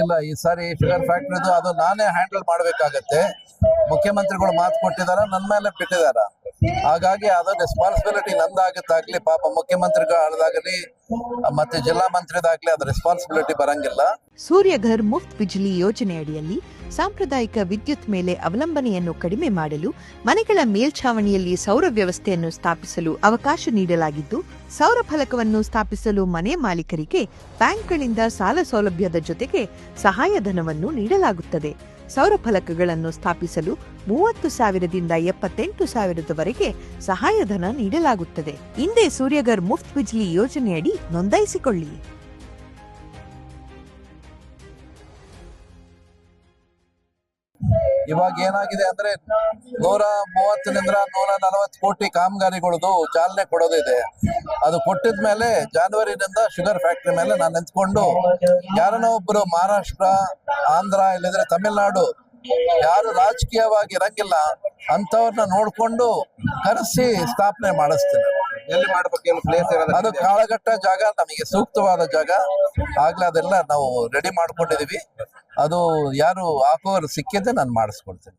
ಇಲ್ಲ, ಈ ಸಾರಿ ಶುಗರ್ ಫ್ಯಾಕ್ಟ್ರಿದು ಅದು ನಾನೇ ಹ್ಯಾಂಡಲ್ ಮಾಡ್ಬೇಕಾಗತ್ತೆ. ಮುಖ್ಯಮಂತ್ರಿಗಳು ಮಾತು ಕೊಟ್ಟಿದಾರ, ನನ್ನ ಮೇಲೆ ಬಿಟ್ಟಿದಾರ. ಹಾಗಾಗಿ ಅದು ರೆಸ್ಪಾನ್ಸಿಬಿಲಿಟಿ ನಂದಾಗತ್ತಾಗ್ಲಿ, ಪಾಪ ಮುಖ್ಯಮಂತ್ರಿಗಳಾಗಲಿ ಮತ್ತೆ ಜಿಲ್ಲಾ ಮಂತ್ರಿದಾಗ್ಲಿ ಅದು ರೆಸ್ಪಾನ್ಸಿಬಿಲಿಟಿ ಬರಂಗಿಲ್ಲ. ಸೂರ್ಯಘರ್ ಮುಫ್ತ್ ಬಿಜ್ಲಿ ಯೋಜನೆ ಅಡಿಯಲ್ಲಿ ಸಾಂಪ್ರದಾಯಿಕ ವಿದ್ಯುತ್ ಮೇಲೆ ಅವಲಂಬನೆಯನ್ನು ಕಡಿಮೆ ಮಾಡಲು ಮನೆಗಳ ಮೇಲ್ಛಾವಣಿಯಲ್ಲಿ ಸೌರ ವ್ಯವಸ್ಥೆಯನ್ನು ಸ್ಥಾಪಿಸಲು ಅವಕಾಶ ನೀಡಲಾಗಿದ್ದು, ಸೌರ ಫಲಕವನ್ನು ಸ್ಥಾಪಿಸಲು ಮನೆ ಮಾಲೀಕರಿಗೆ ಬ್ಯಾಂಕ್ಗಳಿಂದ ಸಾಲ ಸೌಲಭ್ಯದ ಜೊತೆಗೆ ಸಹಾಯಧನವನ್ನು ನೀಡಲಾಗುತ್ತದೆ. ಸೌರ ಫಲಕಗಳನ್ನು ಸ್ಥಾಪಿಸಲು 30,000ದಿಂದ 78,000ದವರೆಗೆ ಸಹಾಯಧನ ನೀಡಲಾಗುತ್ತದೆ. ಹಿಂದೆ ಸೂರ್ಯಘರ್ ಮುಫ್ತ್ ಬಿಜ್ಲಿ ಯೋಜನೆಯಡಿ ನೋಂದಾಯಿಸಿಕೊಳ್ಳಿ. ಇವಾಗ ಏನಾಗಿದೆ ಅಂದ್ರೆ 130ರಿಂದ 140 ಕೋಟಿ ಕಾಮಗಾರಿಗಳದು ಚಾಲನೆ ಕೊಡೋದಿದೆ. ಅದು ಕೊಟ್ಟಿದ್ಮೇಲೆ ಜನವರಿನಿಂದ ಶುಗರ್ ಫ್ಯಾಕ್ಟ್ರಿ ಮೇಲೆ ನಾನು ನಿಂತ್ಕೊಂಡು ಯಾರನ್ನ ಒಬ್ರು ಮಹಾರಾಷ್ಟ್ರ, ಆಂಧ್ರ ಇಲ್ಲದ್ರೆ ತಮಿಳ್ನಾಡು ಯಾರು ರಾಜಕೀಯವಾಗಿ ಇರಂಗಿಲ್ಲ ಅಂತವ್ರನ್ನ ನೋಡ್ಕೊಂಡು ಕರೆಸಿ ಸ್ಥಾಪನೆ ಮಾಡಿಸ್ತೀನಿ. ಎಲ್ಲಿ ಮಾಡ್ಬೇಕು ಪ್ಲೇಸ್ ಇರೋದು? ಅದು ಕಾಳಘಟ್ಟ ಜಾಗ ನಮಗೆ ಸೂಕ್ತವಾದ ಜಾಗ. ಆಗ್ಲೇ ಅದೆಲ್ಲ ನಾವು ರೆಡಿ ಮಾಡ್ಕೊಂಡಿದೀವಿ. ಅದು ಯಾರು ಹಾಕೋರು ಸಿಕ್ಕಿದ್ರೆ ನಾನು ಮಾಡಿಸ್ಕೊಡ್ತೀನಿ.